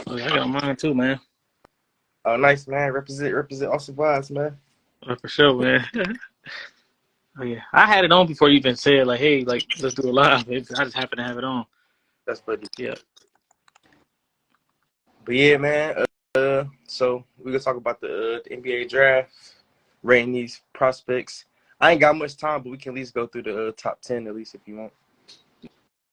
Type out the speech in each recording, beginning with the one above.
Oh, yeah, I got mine too, man. Oh, nice, man. Represent Austin Vibes, man. For sure, man. Oh yeah, I had it on before you even said like, "Hey, like let's do a live." I just happened to have it on. That's funny. Yeah. But yeah, man. So we're gonna talk about the NBA draft, rating these prospects. I ain't got much time, but we can at least go through the top 10 at least if you want.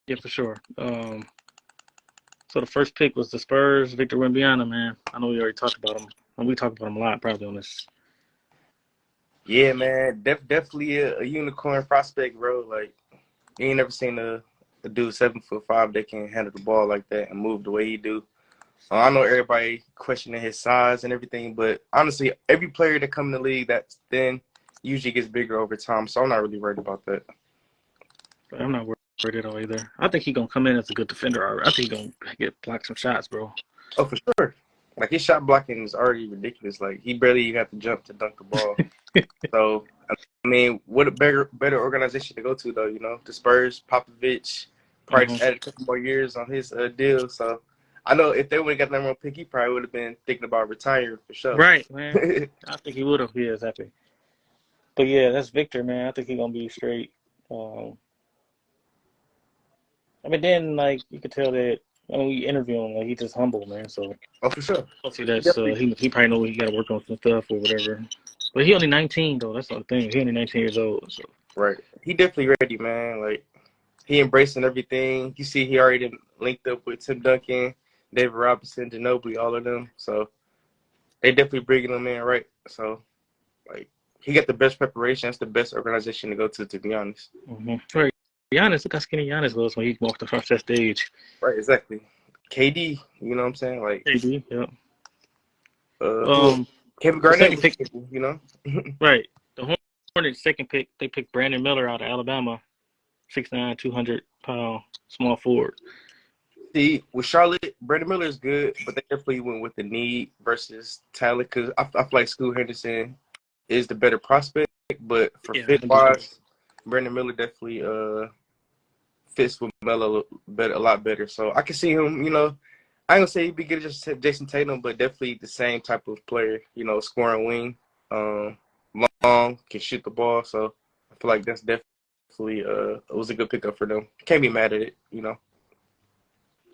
Yeah, for sure. So the first pick was the Spurs, Victor Wembanyama, man. I know we already talked about him, and we talked about him a lot probably on this. Yeah, man. Definitely a unicorn prospect, bro. Like you ain't never seen a dude 7'5" that can handle the ball like that and move the way he do. I know everybody questioning his size and everything, but honestly, every player that come in the league that's thin usually gets bigger over time. So I'm not really worried about that. But I'm not worried at all either. I think he's gonna come in as a good defender. I think he's gonna get block some shots, bro. Oh, for sure. Like his shot blocking is already ridiculous. Like he barely even have to jump to dunk the ball. So I mean, what a better organization to go to though? You know, the Spurs, Popovich, probably just added a couple more years on his deal. So I know if they would have got the number one pick, he probably would have been thinking about retiring for sure. Right, man. I think he would have. Yeah, exactly. But yeah, that's Victor, man. I think he's gonna be straight. I mean, then like you could tell that when we interview him, like he's just humble, man. So Oh, for sure. hopefully that's he probably know he got to work on some stuff or whatever. But he only 19 though. That's the thing. He only 19 years old. So. Right. He definitely ready, man. Like he embracing everything. You see, he already linked up with Tim Duncan, David Robinson, Ginobili, all of them. So they definitely bringing him in, right? So like he got the best preparation. That's the best organization to go to be honest. Mm-hmm. Right. Giannis, look how skinny Giannis was when he walked across that stage. Right, exactly. KD, you know what I'm saying? Like KD, yeah. Kevin The Garnett second was pick, capable, you know? right. The Hornets' second pick, they picked Brandon Miller out of Alabama, 6'9", 200-pound small forward. See, with Charlotte, Brandon Miller is good, but they definitely went with the need versus talent because I feel like Scoot Henderson is the better prospect, but for fit-wise, Brandon Miller definitely fits with Melo a lot better. So I can see him, you know, I ain't gonna say he'd be good as Jason Tatum, but definitely the same type of player, you know, scoring wing, long, can shoot the ball. So I feel like that's definitely it was a good pickup for them. Can't be mad at it, you know.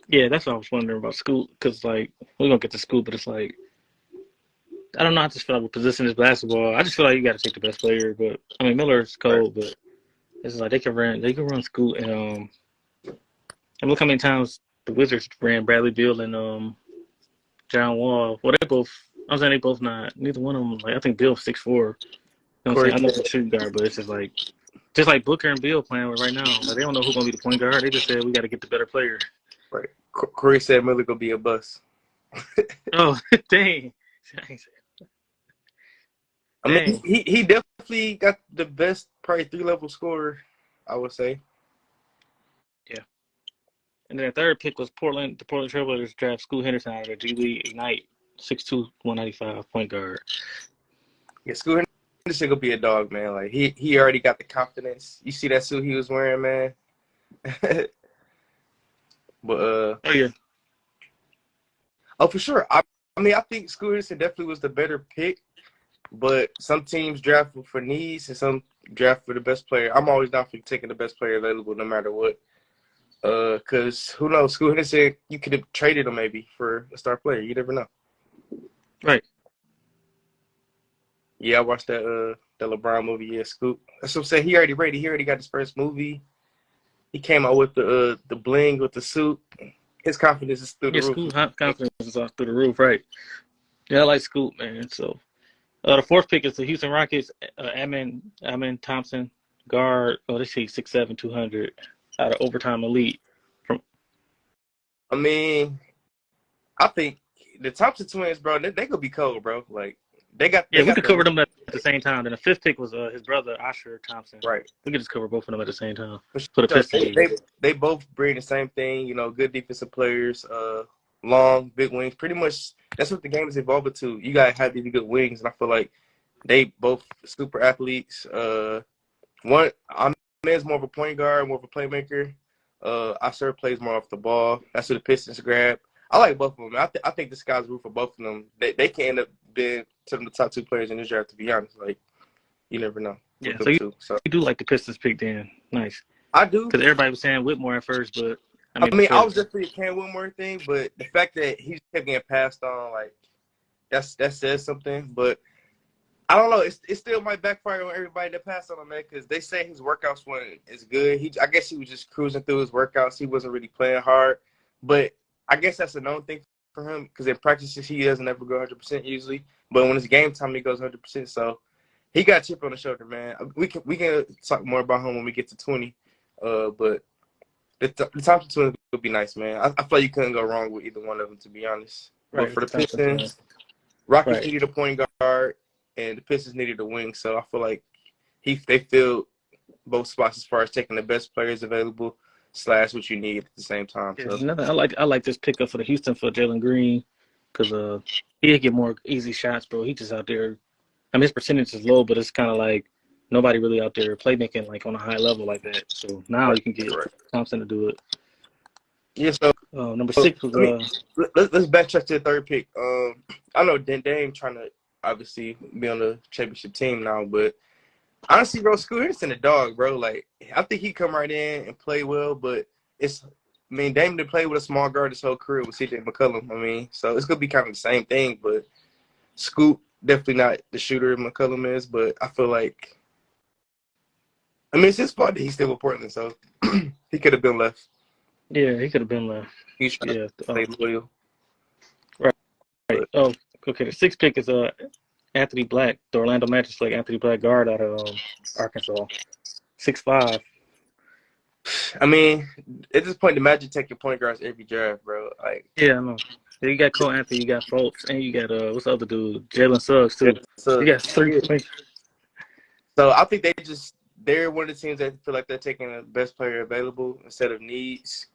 Yeah, that's what I was wondering about Scoot, because like we're gonna get to Scoot, but it's like I don't know. I just feel like with position is basketball. I just feel like you got to take the best player. But I mean, Miller's cold, but it's like they can run Scoot and look how many times the Wizards ran Bradley Beal and John Wall. Well, I'm saying they both not. Neither one of them. Like I think Bill's 6'4". You know what I'm saying? I know he's a shooting guard, but it's just like Booker and Beal playing right now. Like they don't know who's gonna be the point guard. They just said we got to get the better player. Right. Corey said Miller gonna be a bust. Oh dang! I mean, he definitely got the best, probably 3-level scorer, I would say. Yeah. And then the third pick was Portland. The Portland Trailblazers draft Scoot Henderson out of the G League Ignite, 6'2", 195 point guard. Yeah, Scoot Henderson gonna be a dog, man. Like he already got the confidence. You see that suit he was wearing, man. But oh yeah. Oh, for sure. I mean, I think Scoot Henderson definitely was the better pick. But some teams draft for needs and some draft for the best player. I'm always down for taking the best player available no matter what. Because who knows? Scoot Henderson, you could have traded him maybe for a star player. You never know. Right. Yeah, I watched that LeBron movie. Yeah, Scoot. That's what I'm saying. He already ready. He already got his first movie. He came out with the bling with the suit. His confidence is through the roof. Scoot confidence is off through the roof. Right. Yeah, I like Scoot, man. So. The fourth pick is the Houston Rockets. Amen Thompson, guard. Oh, they say 6'7", 200, out of Overtime Elite. I mean, I think the Thompson twins, bro, they could be cold, bro. Like we could cover them at the same time. Then the fifth pick was his brother Asher Thompson. Right. We could just cover both of them at the same time. For the Pistons, they both bring the same thing. You know, good defensive players, long, big wings. Pretty much that's what the game is evolving to. You gotta have these good wings, and I feel like they both super athletes. I'm is more of a point guard, more of a playmaker. Oscar plays more off the ball. That's who the Pistons grab. I like both of them. I think the sky's roof for both of them. They can end up being some of the top 2 players in this draft, to be honest. Like, you never know with them two. So you do like the Pistons pick then. Nice. I do. Because everybody was saying Whitmore at first, but I mean, I was definitely a Cam Whitmore thing, but the fact that he's kept getting passed on, like, that says something. But I don't know. It still might backfire on everybody that passed on him, man, because they say his workouts weren't as good. I guess he was just cruising through his workouts. He wasn't really playing hard. But I guess that's a known thing for him because in practices he doesn't ever go 100% usually. But when it's game time, he goes 100%. So he got a chip on the shoulder, man. We can talk more about him when we get to 20. But the Thompson twins would be nice, man. I feel like you couldn't go wrong with either one of them, to be honest. Right, but for the Pistons, Rockets needed a point guard, and the Pistons needed a wing. So I feel like they filled both spots as far as taking the best players available / what you need at the same time. Yeah, so. I like this pickup for the Houston for Jalen Green because he'll get more easy shots, bro. He just out there. I mean, his percentage is low, but it's kind of like nobody really out there playmaking like on a high level like that. So now you can get Thompson to do it. Yeah. So number 6 was let's backtrack to the 3rd pick. I know Dame trying to obviously be on the championship team now, but honestly, bro, Scoot Henderson a dog, bro. Like, I think he come right in and play well, but Dame didn't play with a small guard his whole career with CJ McCollum. I mean, so it's gonna be kind of the same thing, but Scoot definitely not the shooter McCollum is, but I feel like, I mean, it's his fault that he's still with Portland, so he could have been left. Yeah, he could have been left. He's trying to stay loyal. Right. Oh, okay. The 6th pick is Anthony Black, the Orlando Magic select Anthony Black guard out of Arkansas, 6'5". I mean, at this point, the Magic take your point guards every draft, bro. Like, yeah, I know. You got Cole Anthony, you got Fultz, and you got what's the other dude, Jalen Suggs too. You got 3. So I think they're one of the teams that feel like they're taking the best player available instead of needs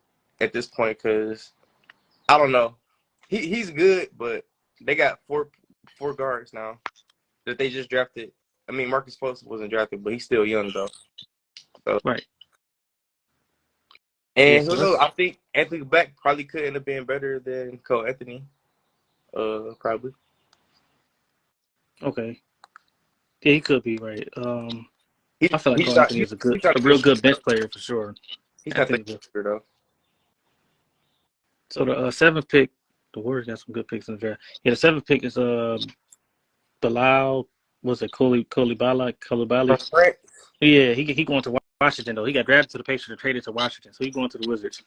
at this point. Because I don't know, he's good, but they got four guards now that they just drafted. I mean, Marcus Fultz wasn't drafted, but he's still young though. So. Right. And who knows? I think Anthony Black probably could end up being better than Cole Anthony. Probably. Okay. Yeah, he could be right. I feel like Cole Anthony is a real good bench player for sure. He's not the shooter though. So the 7th pick, the Warriors got some good picks in the draft. Yeah, the 7th pick is Bilal. Was it Coulibaly? Right. Yeah, he going to Washington though. He got drafted to the Pacers and traded to Washington, so he's going to the Wizards.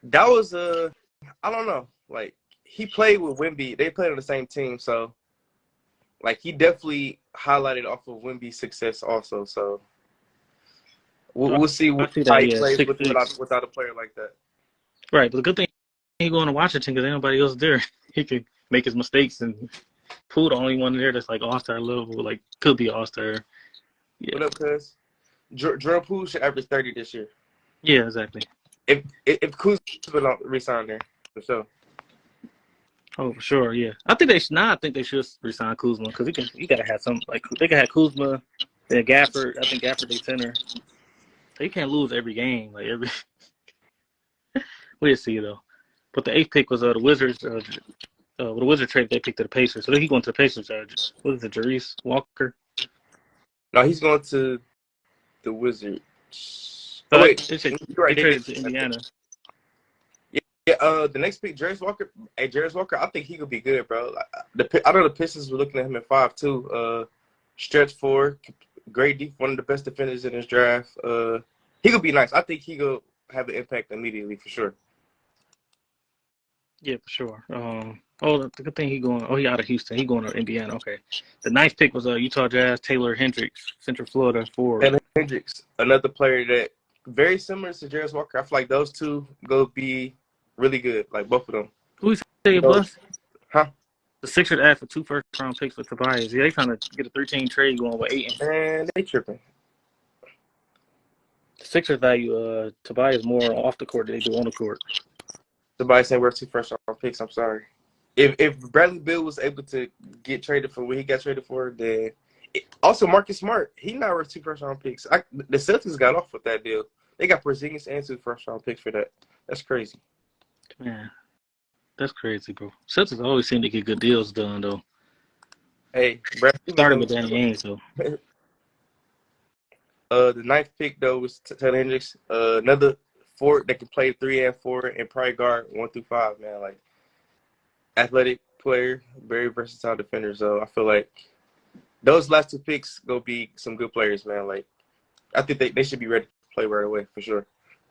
That was I don't know. Like, he played with Wemby. They played on the same team, so like he definitely highlighted off of Wemby's success also. So we'll see how he plays without a player like that. Right, but the good thing he going to Washington because ain't nobody else there. He could make his mistakes and Poole the only one there that's like all-star level, like could be all-star. Yeah. What up, cuz? Gerald Poole should average 30 this year. Yeah, exactly. If Kuzma don't resign there, for sure. Oh, for sure, yeah. I think they should resign Kuzma because he gotta have some like they can have Kuzma, then Gafford. I think Gafford they center. They can't lose every game, like every. We'll see though. But the 8th pick was the Wizards. The Wizards trade they picked to the Pacers, so he going to the Pacers. What is it, Jarice Walker? No, he's going to the Wizards. Oh, wait, they traded to Indiana. Yeah, the next pick, Jarice Walker. Hey, Jarice Walker, I think he could be good, bro. I know the Pistons were looking at him at 5'2". Stretch 4, great one of the best defenders in this draft. He could be nice. I think he could have an impact immediately for sure. Yeah, for sure. The good thing he out of Houston. He going to Indiana. Okay. The 9th pick was Utah Jazz, Taylor Hendricks, Central Florida forward. Taylor Hendricks, another player that very similar to Jarice Walker. I feel like those two go be really good, like both of them. Who is saying bust? Huh? The Sixers asked for 2 first-round picks for Tobias. Yeah, they trying to get a 3-team trade going with 8. Man, they tripping. The Sixers value Tobias more off the court than they do on the court. Tobias ain't worth 2 first-round picks. I'm sorry. If Bradley Beal was able to get traded for what he got traded for, then Also, Marcus Smart, he not worth 2 first-round picks. The Celtics got off with that deal. They got Porzingis and 2 first-round picks for that. That's crazy. Man, that's crazy, bro. Celtics always seem to get good deals done, though. Hey, Brad Started with Danny Ainge, though. The 9th pick, though, was Taylor Hendricks. Another forward that can play 3 and 4 and probably guard 1 through 5, man. Like, athletic player, very versatile defender. So I feel like those last 2 picks go be some good players, man. Like, I think they should be ready to play right away for sure.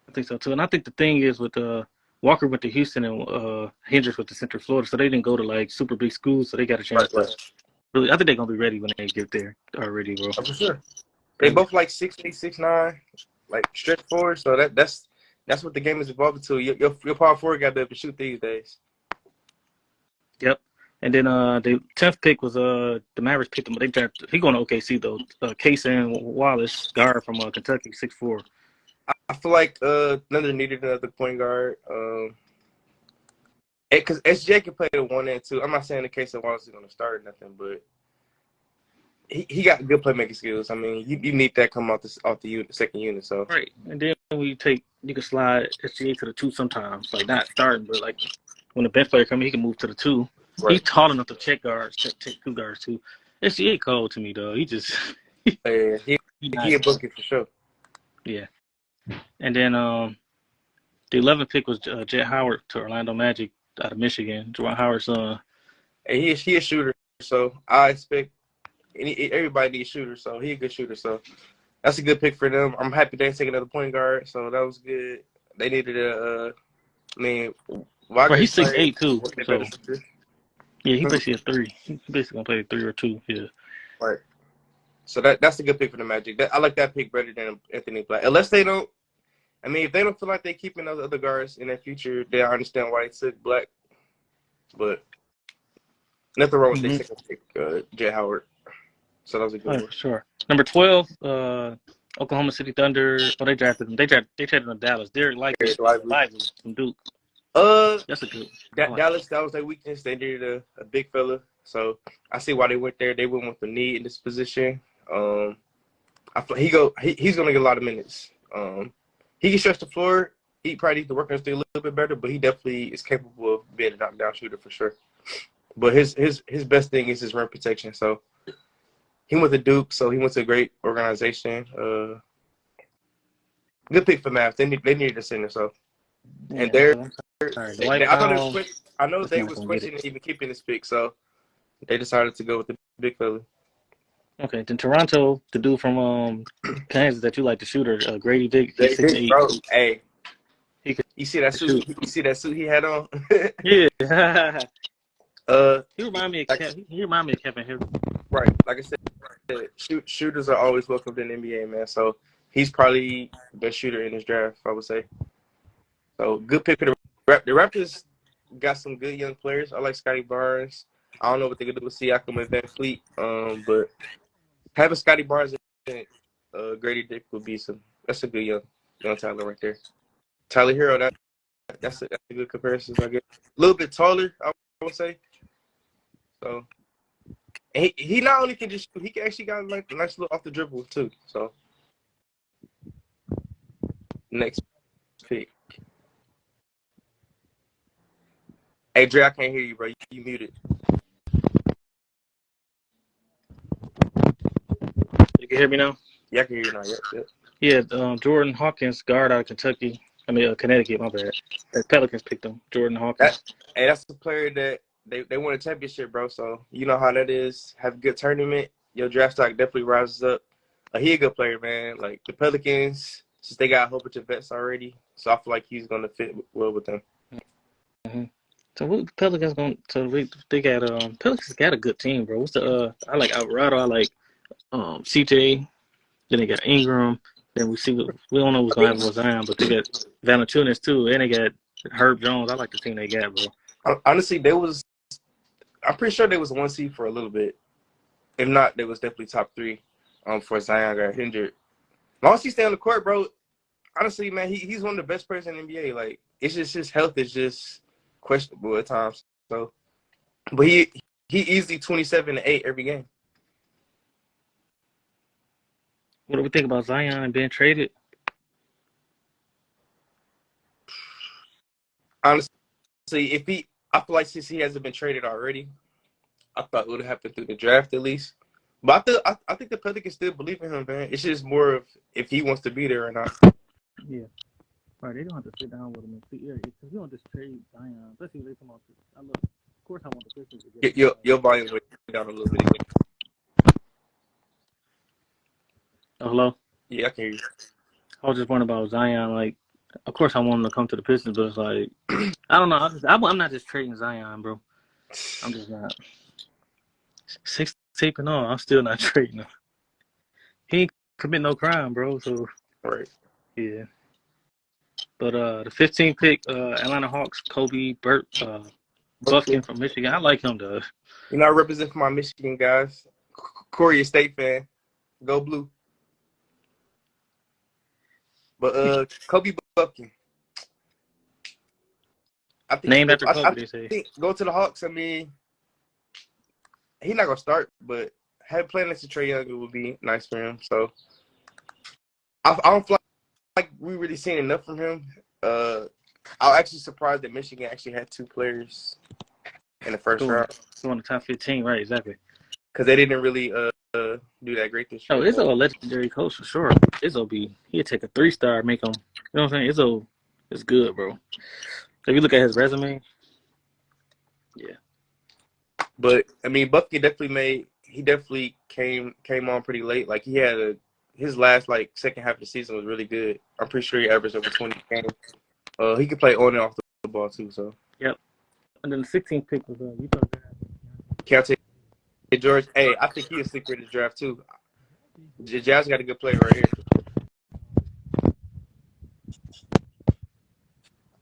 I think so too, and I think the thing is with Walker went to Houston and Hendricks went to Central Florida, so they didn't go to like super big schools, so they got a chance to really. I think they're gonna be ready when they get there already, bro. Oh, for sure. They both like 6'8", 6'9", like stretch forward. So that's what the game is evolving to. Your power forward got to be able to shoot these days. Yep. And then the 10th pick was the Mavericks picked him. They drafted. He going to OKC though. Kaysen Wallace, guard from Kentucky, 6'4". I feel like Thunder needed another point guard. Because SJ can play the 1 and 2. I'm not saying the Kaysen Wallace is going to start or nothing, but he got good playmaking skills. I mean, you need that come off the second unit. So right. And then when you can slide SGA to the 2 sometimes, like not starting, but like when the bench player comes, he can move to the 2. Right. He's tall enough to check 2 guards too. SGA cold to me though. He just he a bucket for sure. Yeah. And then the 11th pick was Jet Howard to Orlando Magic out of Michigan. Juwan Howard's son. And he a shooter, so I expect everybody needs shooters. So he a good shooter. So that's a good pick for them. I'm happy they take another point guard. So that was good. They needed Wagner, he's 6'8" too. So. Yeah, he basically a 3. He basically gonna play a 3 or 2. Yeah. Right. So that's a good pick for the Magic. I like that pick better than Anthony Black. Unless they don't. I mean, if they don't feel like they're keeping those other guards in their future, then I understand why they took Black. But nothing wrong with their second pick, Jet Howard. So that was a good one. Sure. Number 12, Oklahoma City Thunder. Oh, they drafted him. They traded him to Dallas. Derek Lively from Duke. That's a good. Dallas, that was their weakness. They needed a big fella. So I see why they went there. They went with the need in this position. I feel he's gonna get a lot of minutes. He can stretch the floor. He probably needs to work on his thing a little bit better, but he definitely is capable of being a knockdown shooter for sure. But his best thing is his rim protection. So he went to Duke, so he went to a great organization. Good pick for Mavs. They needed a center, so and I know they was questioning even keeping this pick, so they decided to go with the big fella. Okay, then Toronto, the dude from Kansas that you like, the shooter, Grady Dick, he's 6'8". Bro, hey, you see that suit? You see that suit he had on? Yeah. He remind me of Kevin Harris. Right, like I said, shooters are always welcomed in the NBA, man. So he's probably the best shooter in this draft, I would say. So good pick for the Raptors. Got some good young players. I like Scotty Barnes. I don't know what they're gonna do with Siakam and Van Fleet, but having Scotty Barnes and Grady Dick would be that's a good young talent right there. Tyler Hero, that's a good comparison, I guess. A little bit taller, I would say. So he not only can just shoot, he can actually got like a nice little off the dribble too. So next pick. Hey Dre, I can't hear you, bro. You muted. You can hear me now? Yeah, I can hear you now. Yeah. Yeah, Jordan Hawkins, guard out of Kentucky. Connecticut, my bad. The Pelicans picked him, Jordan Hawkins. That's a player that they won a championship, bro. So you know how that is. Have a good tournament. Your draft stock definitely rises up. He a good player, man. Like the Pelicans, since they got a whole bunch of vets already, so I feel like he's gonna fit well with them. Mm-hmm. So what the Pelicans going to? They got Pelicans got a good team, bro. What's the I like Alvarado. I like CJ. Then they got Ingram. Then we don't know what's gonna happen with Zion, but they got Valanciunas too, and they got Herb Jones. I like the team they got, bro. Honestly, I'm pretty sure they was 1 seed for a little bit. If not, they was definitely top 3. For Zion got injured. As long as he stay on the court, bro. Honestly, man, he's one of the best players in the NBA. Like it's just his health is just questionable at times. So, but he easily 27-8 every game. What do we think about Zion being traded? Honestly, I feel like since he hasn't been traded already, I thought it would have happened through the draft at least. But I think the Pelicans still believe in him, man. It's just more of if he wants to be there or not. Yeah. Right, they don't have to sit down with him and see. Yeah, because you don't just trade Zion. Especially when they come out. I love. Of course, I want the Pistons to get him. Your volume went down a little bit again. Oh, hello. Yeah, I can hear you. I was just wondering about Zion. Like, of course, I want him to come to the Pistons, but it's like, I don't know. I'm not just trading Zion, bro. I'm just not. 6 taping on. I'm still not trading him. He ain't commit no crime, bro. So Right. yeah. But the 15th pick, Atlanta Hawks, Kobe Okay. Buffkin from Michigan. I like him, though. You know, I represent for my Michigan guys. Corey, a State fan. Go blue. But Kobe Buffkin. Named after I Kobe, they say. think go to the Hawks. I mean, he's not gonna start, but having playing next to Trae Young would be nice for him. So I don't feel like we really seen enough from him. I was actually surprised that Michigan actually had 2 players in the first round Going the top 15, right? Exactly. because they didn't really do that great this Oh, year. Izzo a legendary coach for sure. He'd take a 3-star, make him. You know what I'm saying? Izzo is good, bro. If you look at his resume, yeah. But I mean, Bucky definitely came on pretty late. Like he had his last like second half of the season was really good. I'm pretty sure he averaged over 20 games. He could play on and off the ball too. So Yep. And then the 16th pick was Utah Keontae George. Hey, I think he is sleeper in the draft too. Jazz got a good player right here.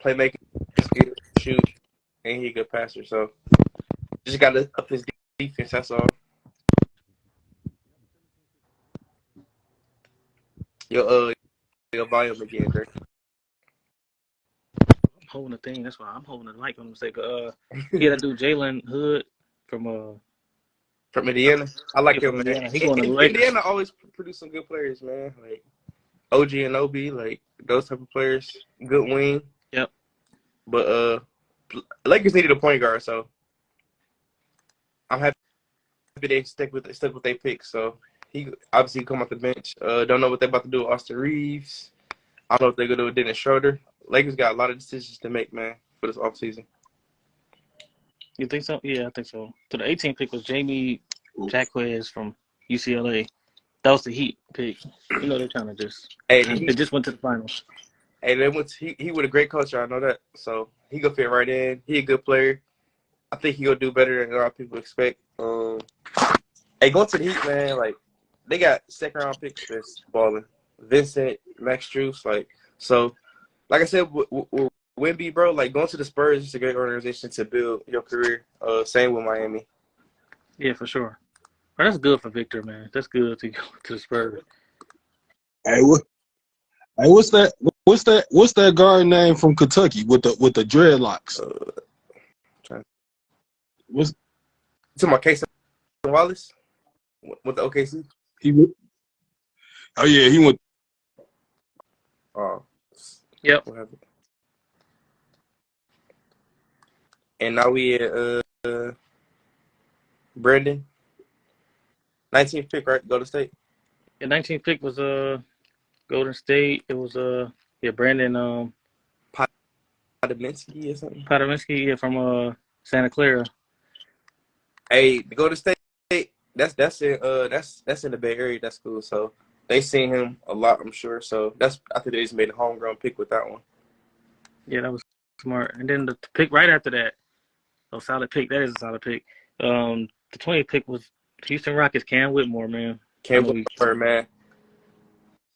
Playmaking skill, shoot, and he a good passer. So just got to up his defense. That's all. Your volume again, Dre. I'm holding the thing. That's why I'm holding the mic on the sake. Yeah, that dude Jalen Hood from From Indiana. I like him, from man. Indiana. He going to the Lakers. Indiana always produce some good players, man. Like OG and OB, like those type of players. Good wing. Yep. But Lakers needed a point guard, so I'm happy they stuck with their pick. So he obviously come off the bench. Don't know what they're about to do with Austin Reeves. I don't know if they're gonna do with Dennis Schroeder. Lakers got a lot of decisions to make, man, for this offseason. You think so? Yeah, I think so. So the 18th pick was Jamie Jacquez from UCLA. That was the Heat pick. You know they're trying to just. They just went to the finals. Hey, he was a great coach. I know that. So he gonna fit right in. He a good player. I think he gonna do better than a lot of people expect. Hey, going to the Heat, man. Like they got second round picks that's balling. Vincent, Max Strus, like so. Like I said, with Wemby, bro, like going to the Spurs is a great organization to build your career. Same with Miami. Yeah, for sure. Well, that's good for Victor, man. That's good to go to the Spurs. Hey, what's that? What's that guard name from Kentucky with the dreadlocks? What's to my case Wallace with the OKC? Oh yeah, he went. Yep. And now we at Brandon. 19th pick, right? Golden State. The 19th pick was Golden State. It was Brandon Podominski or something. Podominski, yeah, from Santa Clara. Hey, the Golden State. That's in the Bay Area. That's cool. So they seen him a lot, I'm sure. So I think they just made a homegrown pick with that one. Yeah, that was smart. And then the pick right after that, solid pick. That is a solid pick. The 20th pick was Houston Rockets. Cam Whitmore, man. Cam Whitmore, man.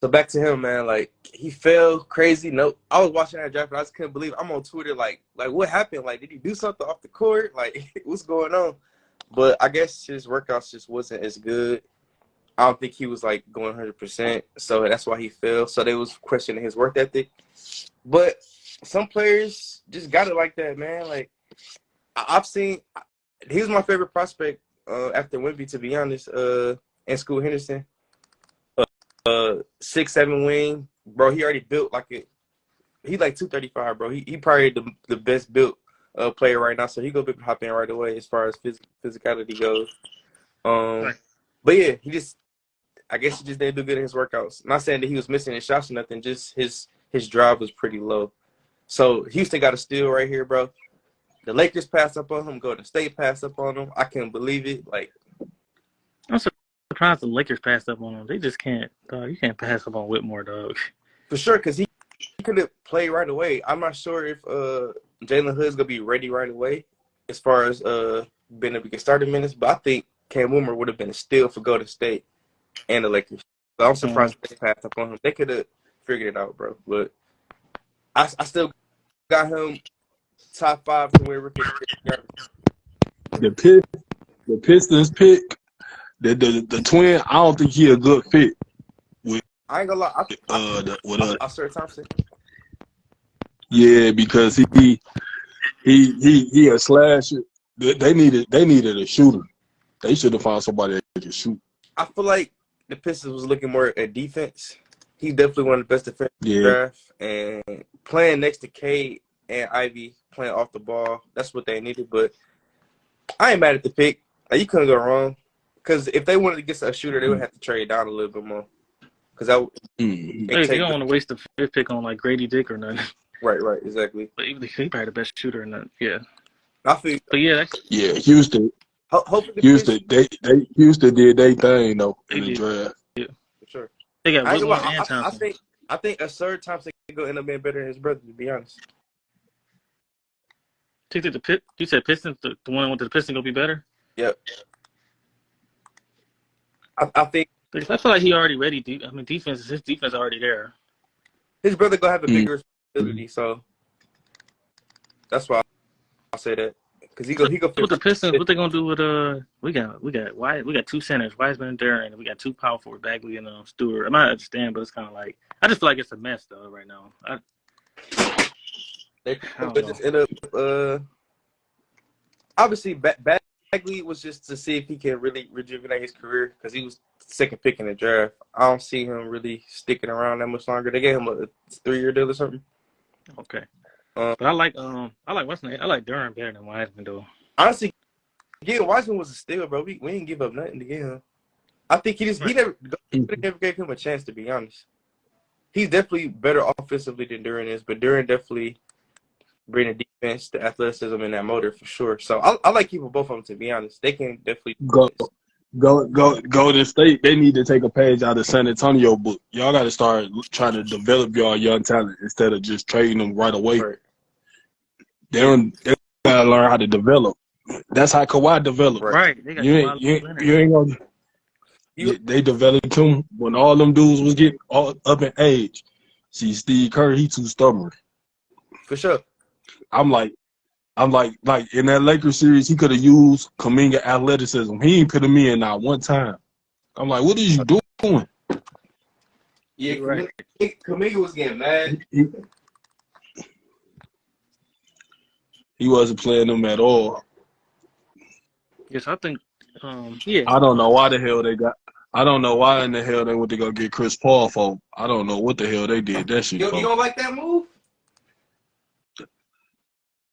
So back to him, man. Like he fell crazy. No, I was watching that draft, and I just couldn't believe it. I'm on Twitter, like what happened? Like, did he do something off the court? Like, what's going on? But I guess his workouts just wasn't as good. I don't think he was like going 100%. So that's why he fell. So they was questioning his work ethic. But some players just got it like that, man. Like I've seen, he was my favorite prospect after Wemby, to be honest. In School Henderson. 6'7" wing, bro. He already built like it. He like 235, bro. He probably the best built player right now, so he go be hop in right away as far as physicality goes. Right. But yeah, I guess he just didn't do good in his workouts. Not saying that he was missing his shots or nothing, just his drive was pretty low. So Houston got a steal right here, bro. The Lakers passed up on him. Golden State passed up on him. I can't believe it. Like, I'm surprised the Lakers passed up on him. They just can't. Dog, you can't pass up on Whitmore, dog. for sure, because he could have played right away. I'm not sure if Jalen Hood's gonna be ready right away as far as being able to get started minutes. But I think Cam Whitmore would have been a steal for Golden State and the Lakers. So I'm surprised they passed up on him. They could have figured it out, bro. But I still got him top 5 to win rookie. The Pistons pick the twin. I don't think he a good fit with. I ain't gonna lie. I Sir Thompson. Yeah, because he a slasher. They needed a shooter. They should have found somebody that could shoot. I feel like the Pistons was looking more at defense. He's definitely one of the best defenders in the draft. And playing next to Cade and Ivy, playing off the ball, that's what they needed. But I ain't mad at the pick. Like, you couldn't go wrong. Because if they wanted to get a shooter, they would have to trade down a little bit more. Because you don't want to waste the 5th pick on like Grady Dick or nothing. Right, exactly. But even he probably the best shooter in that. Yeah. I feel. But yeah, Houston. Houston did their thing though in the draft. Yeah, for sure. They got Whitmore and Thompson. I think a Sir Thompson could end up being better than his brother, to be honest. You said Pistons, the one that went to the Pistons, gonna be better. Yep. I think. I feel like he already ready. His defense already there. His brother gonna have a bigger responsibility, so that's why I say that. Because he go. With the Pistons, what they gonna do with we got 2 centers, Wiseman and Duran, and we got 2 power forwards, Bagley and Stewart. I might understand, but it's kind of like I just feel like it's a mess though right now. They just end up. Obviously, Bagley was just to see if he can really rejuvenate his career because he was 2nd pick in the draft. I don't see him really sticking around that much longer. They gave him a 3-year deal or something. Okay. But I like what's name? I like Duran better than Wiseman though. Honestly, getting Wiseman was a steal, bro. We didn't give up nothing to get him. I think he never gave him a chance, to be honest. He's definitely better offensively than Duran is, but Duran definitely bring the defense, the athleticism, and that motor for sure. So I like keeping both of them, to be honest. They can definitely go to State. They need to take a page out of San Antonio book. Y'all got to start trying to develop y'all young talent instead of just trading them right away. Right. They got to learn how to develop. That's how Kawhi developed. Right. You ain't gonna. They developed him when all them dudes was getting all up in age. See, Steve Kerr, he too stubborn. For sure. I'm like in that Lakers series, he could have used Kuminga athleticism. He ain't put him in not one time. I'm like, what are you doing? Yeah, right. Kuminga was getting mad. He wasn't playing them at all. Yes, I think. Yeah. I don't know why the hell they got. I don't know why in the hell they went to go get Chris Paul for. I don't know what the hell they did that shit. You don't like that move?